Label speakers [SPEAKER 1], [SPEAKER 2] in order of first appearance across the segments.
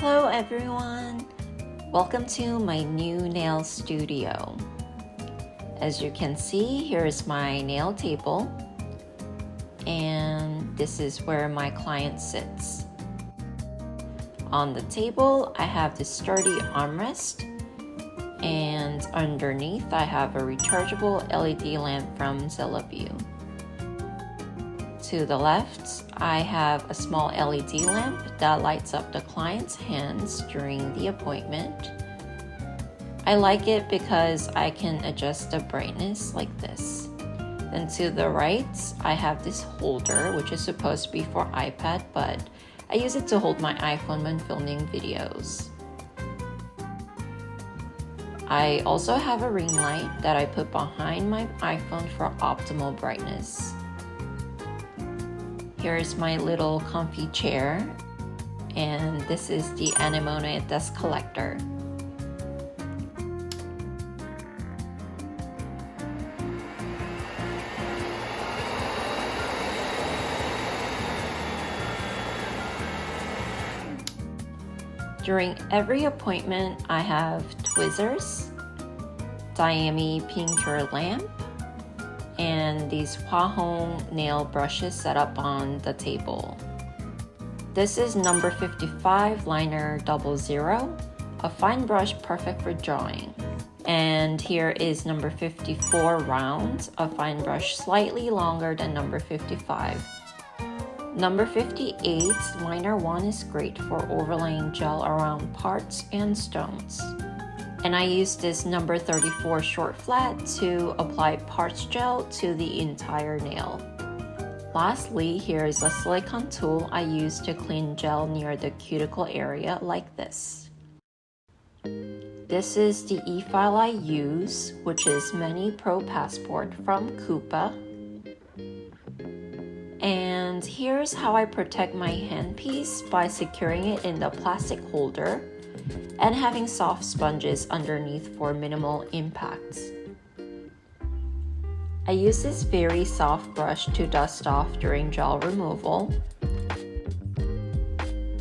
[SPEAKER 1] Hello everyone! Welcome to my new nail studio. As you can see, here is my nail table, and this is where my client sits. On the table, I have this sturdy armrest, and underneath I have a rechargeable LED lamp from Zillabeau. To the left, I have a small LED lamp that lights up the client's hands during the appointment. I like it because I can adjust the brightness like this. Then to the right, I have this holder, which is supposed to be for iPad, but I use it to hold my iPhone when filming videos. I also have a ring light that I put behind my iPhone for optimal brightness. Here's my little comfy chair, and this is the anemone dust collector. During every appointment, I have tweezers, Dahree pink cure lamp, and these Hua-Hong nail brushes set up on the table. This is number 55 liner 00, a fine brush perfect for drawing. And here is number 54 round, a fine brush slightly longer than number 55. Number 58 liner 1 is great for overlaying gel around parts and stones. And I use this number 34 short flat to apply parts gel to the entire nail. Lastly, here is a silicone tool I use to clean gel near the cuticle area like this. This is the e-file I use, which is Mini Pro Passport from Coupa. And here's how I protect my handpiece by securing it in the plastic holder and having soft sponges underneath for minimal impact. I use this very soft brush to dust off during gel removal,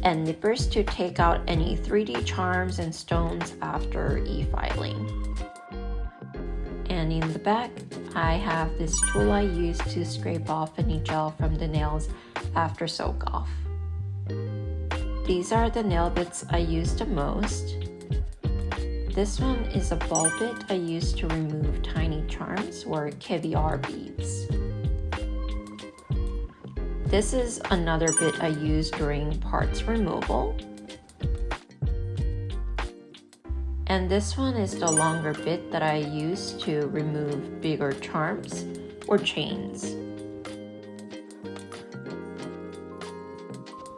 [SPEAKER 1] and nippers to take out any 3D charms and stones after e-filing. And in the back, I have this tool I use to scrape off any gel from the nails after soak off. These are the nail bits I use the most. This one is a ball bit I use to remove tiny charms or caviar beads. This is another bit I use during parts removal. And this one is the longer bit that I use to remove bigger charms or chains.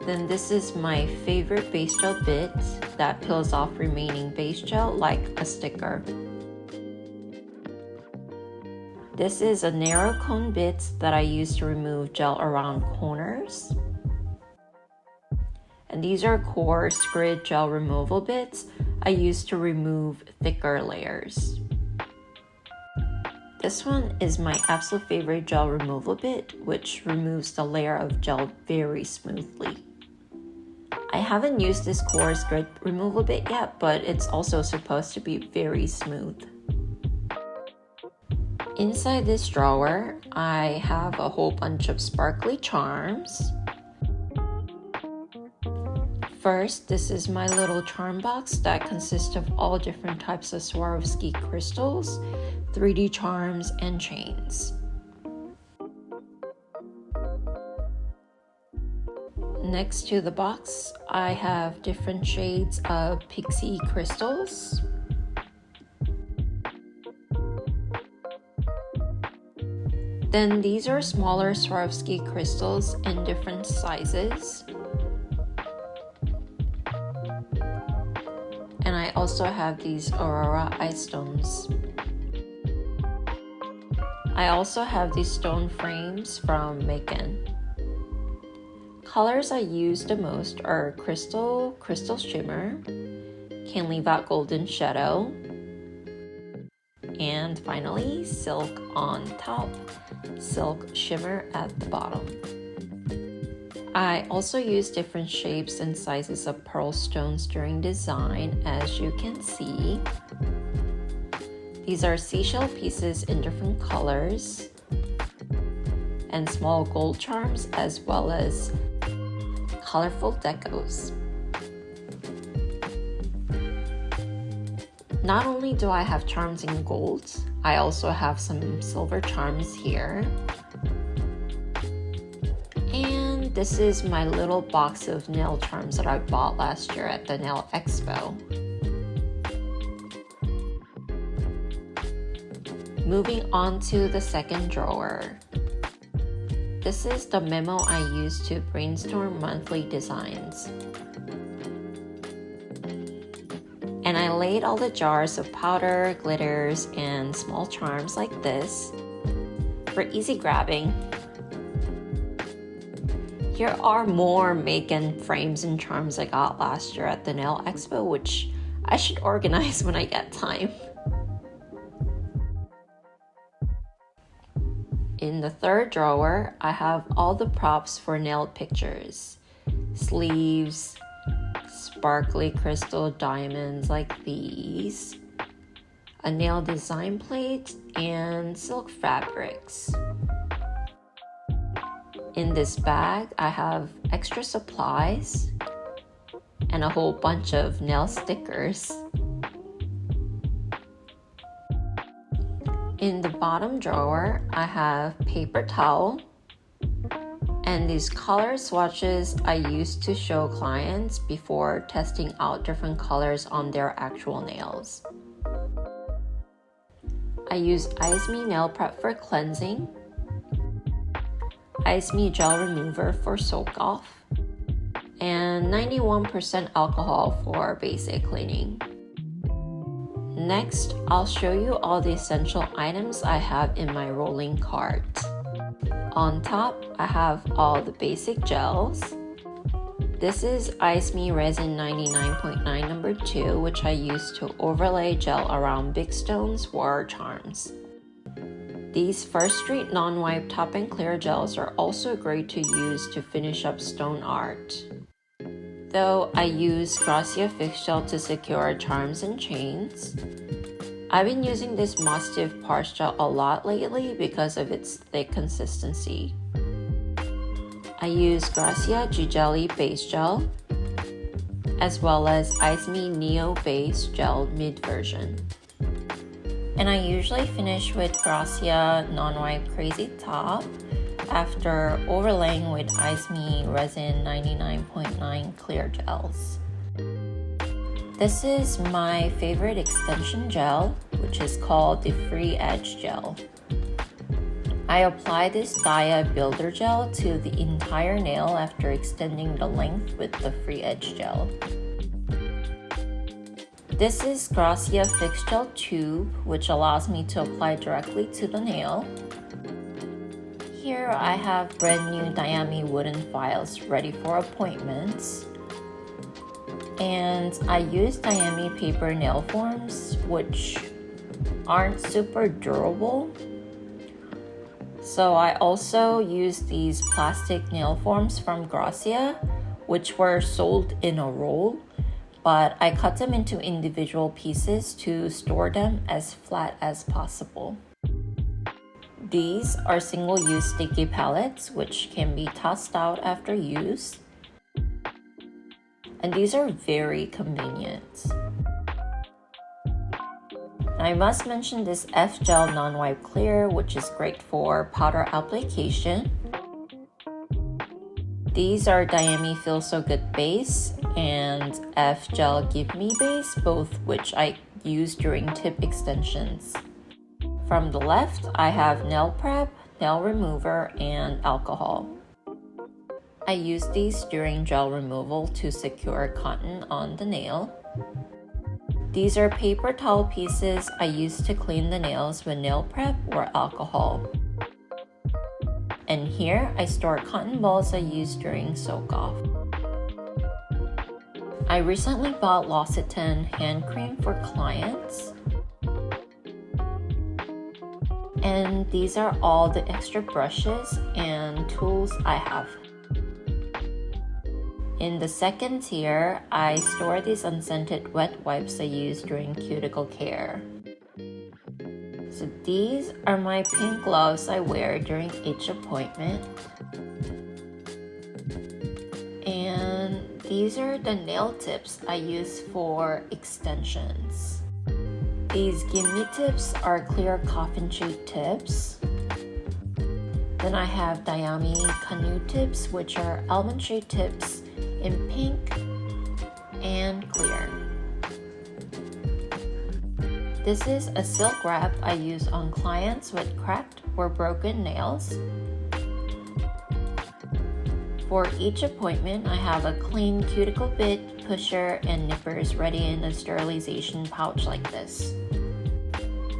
[SPEAKER 1] Then this is my favorite base gel bit that peels off remaining base gel like a sticker. This is a narrow cone bit that I use to remove gel around corners. And these are coarse grid gel removal bits I use to remove thicker layers. This one is my absolute favorite gel removal bit, which removes the layer of gel very smoothly. I haven't used this coarse grid removal bit yet, but it's also supposed to be very smooth. Inside this drawer, I have a whole bunch of sparkly charms. First, this is my little charm box that consists of all different types of Swarovski crystals, 3D charms, and chains. Next to the box, I have different shades of pixie crystals. Then these are smaller Swarovski crystals in different sizes. And I also have these Aurora ice stones. I also have these stone frames from Macon. Colors I use the most are crystal, crystal shimmer, can leave out golden shadow, and finally silk on top, silk shimmer at the bottom. I also use different shapes and sizes of pearl stones during design, as you can see. These are seashell pieces in different colors and small gold charms, as well as colorful decos. Not only do I have charms in gold, I also have some silver charms here. And this is my little box of nail charms that I bought last year at the Nail Expo. Moving on to the second drawer. This is the memo I use to brainstorm monthly designs. And I laid all the jars of powder, glitters, and small charms like this for easy grabbing. Here are more make-and frames and charms I got last year at the Nail Expo, which I should organize when I get time. In the third drawer, I have all the props for nail pictures. Sleeves, sparkly crystal diamonds like these, a nail design plate, and silk fabrics. In this bag, I have extra supplies and a whole bunch of nail stickers. In the bottom drawer, I have paper towel and these color swatches I used to show clients before testing out different colors on their actual nails. I use IceMe nail prep for cleansing, IceMe gel remover for soak off, and 91% alcohol for basic cleaning. Next, I'll show you all the essential items I have in my rolling cart. On top, I have all the basic gels. This is IceMe Resin 99.9 number 2, which I use to overlay gel around big stones or charms. These First Street non-wipe top and clear gels are also great to use to finish up stone art. Though I use dahreeofficial to secure charms and chains. I've been using this Moss-Stiff Parch Gel a lot lately because of its thick consistency. I use Gracia G-Jelly Base Gel, as well as IceMe Neo Base Gel Mid version. And I usually finish with Gracia Non-Wipe Crazy Top after overlaying with IceMe Resin 99.9 clear gels. This is my favorite extension gel, which is called the Free Edge Gel. I apply this Dia Builder Gel to the entire nail after extending the length with the Free Edge Gel. This is Gracia Fix Gel Tube, which allows me to apply directly to the nail. Here I have brand new Dahree wooden files ready for appointments. And I use Dahree paper nail forms, which aren't super durable. So I also use these plastic nail forms from Gracia, which were sold in a roll, but I cut them into individual pieces to store them as flat as possible. These are single-use sticky palettes, which can be tossed out after use. And these are very convenient. I must mention this F-Gel Non-Wipe Clear, which is great for powder application. These are Dahree Feel So Good Base and F-Gel Give Me Base, both which I use during tip extensions. From the left, I have nail prep, nail remover, and alcohol. I use these during gel removal to secure cotton on the nail. These are paper towel pieces I use to clean the nails with nail prep or alcohol. And here I store cotton balls I use during soak off. I recently bought L'Occitane hand cream for clients. And these are all the extra brushes and tools I have. In the second tier, I store these unscented wet wipes I use during cuticle care. So these are my pink gloves I wear during each appointment. And these are the nail tips I use for extensions. These gimme tips are clear coffin shade tips. Then I have Dahree canoe tips, which are almond shade tips in pink and clear. This is a silk wrap I use on clients with cracked or broken nails. For each appointment, I have a clean cuticle bit, pusher, and nippers ready in a sterilization pouch like this.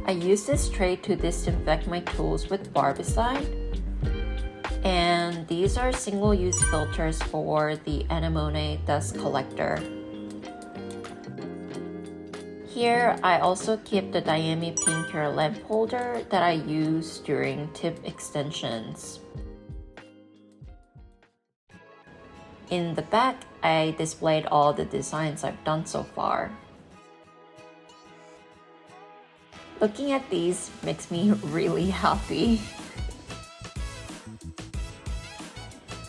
[SPEAKER 1] I use this tray to disinfect my tools with barbicide. And these are single-use filters for the anemone dust collector. Here, I also keep the Dahree pink hair lamp holder that I use during tip extensions. In the back, I displayed all the designs I've done so far. Looking at these makes me really happy.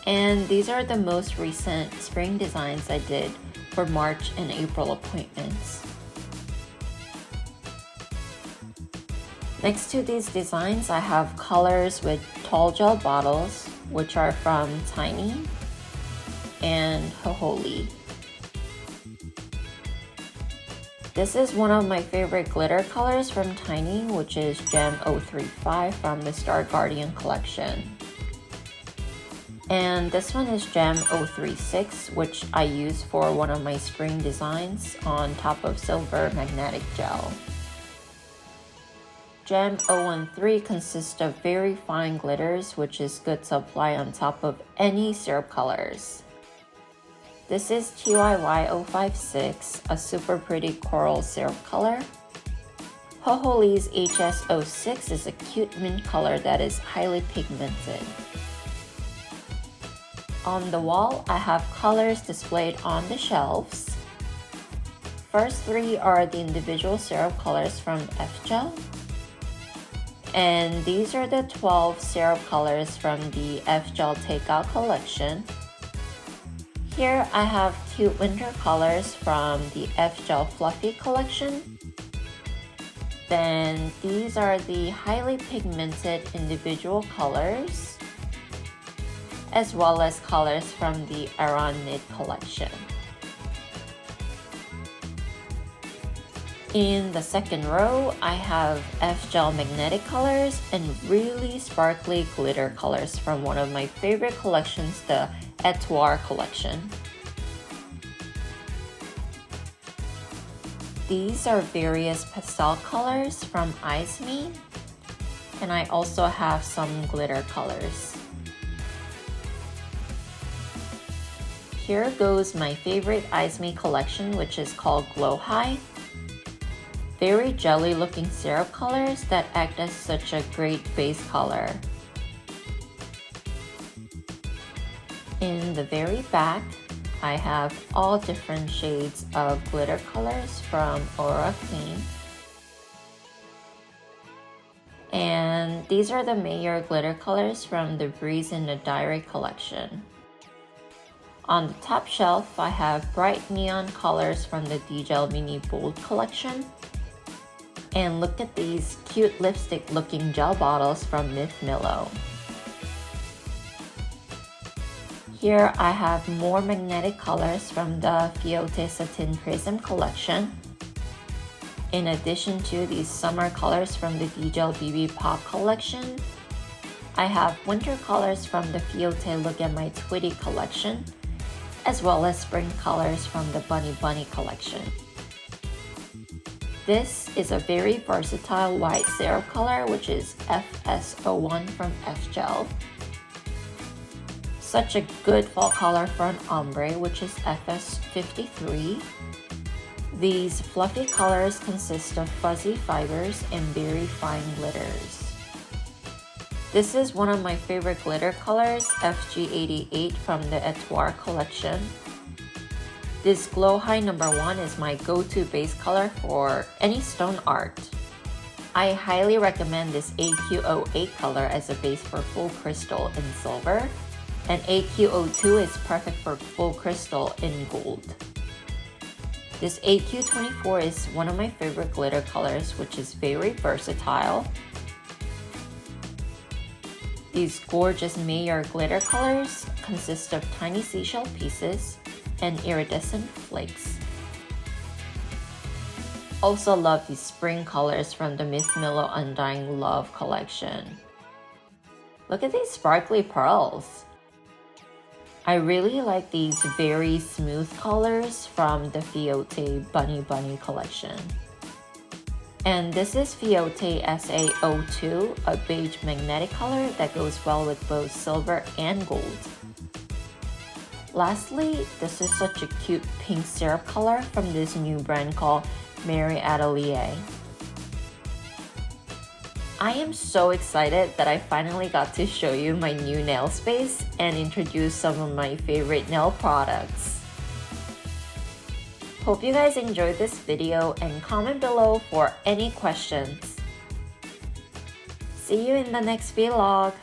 [SPEAKER 1] And these are the most recent spring designs I did for March and April appointments. Next to these designs, I have colors with tall gel bottles, which are from Tiny and Hoholi. This is one of my favorite glitter colors from Tiny, which is Gem 035 from the Star Guardian collection. And this one is Gem 036, which I use for one of my spring designs on top of silver magnetic gel. Gem 013 consists of very fine glitters, which is good to apply on top of any syrup colors. This is TYY 056, a super pretty coral syrup color. Hoholi's HS 06 is a cute mint color that is highly pigmented. On the wall, I have colors displayed on the shelves. First three are the individual syrup colors from F-Gel. And these are the 12 syrup colors from the F-Gel Takeout collection. Here I have cute winter colors from the F-Gel Fluffy collection. Then these are the highly pigmented individual colors, as well as colors from the Aran Knit collection. In the second row, I have F-Gel magnetic colors and really sparkly glitter colors from one of my favorite collections, the Etouar collection. These are various pastel colors from Eyes Me, and I also have some glitter colors. Here goes my favorite Eyes Me collection, which is called Glow High. Very jelly looking syrup colors that act as such a great base color. In the very back, I have all different shades of glitter colors from Aura Clean. And these are the Mayor glitter colors from the Breeze in the Dahree collection. On the top shelf, I have bright neon colors from the D-Gel Mini Bold collection. And look at these cute lipstick looking gel bottles from Myth Millow. Here I have more magnetic colors from the Fiote Satin Prism collection. In addition to these summer colors from the D-Gel BB Pop collection, I have winter colors from the Fiote Look at My Twitty collection, as well as spring colors from the Bunny Bunny collection. This is a very versatile white syrup color, which is FS01 from F-Gel. Such a good fall color for an ombre, which is FS53. These fluffy colors consist of fuzzy fibers and very fine glitters. This is one of my favorite glitter colors, FG88 from the Etouar collection. This Glow High #1 is my go-to base color for any stone art. I highly recommend this AQ08 color as a base for full crystal in silver, and AQ02 is perfect for full crystal in gold. This AQ24 is one of my favorite glitter colors, which is very versatile. These gorgeous Mayer glitter colors consist of tiny seashell pieces and iridescent flakes. Also love these spring colors from the Miss Milo Undying Love collection. Look at these sparkly pearls. I really like these very smooth colors from the Fiote Bunny collection. And this is Fiote SA02, a beige magnetic color that goes well with both silver and gold. Lastly, this is such a cute pink syrup color from this new brand called Mary Atelier. I am so excited that I finally got to show you my new nail space and introduce some of my favorite nail products. Hope you guys enjoyed this video and comment below for any questions. See you in the next vlog.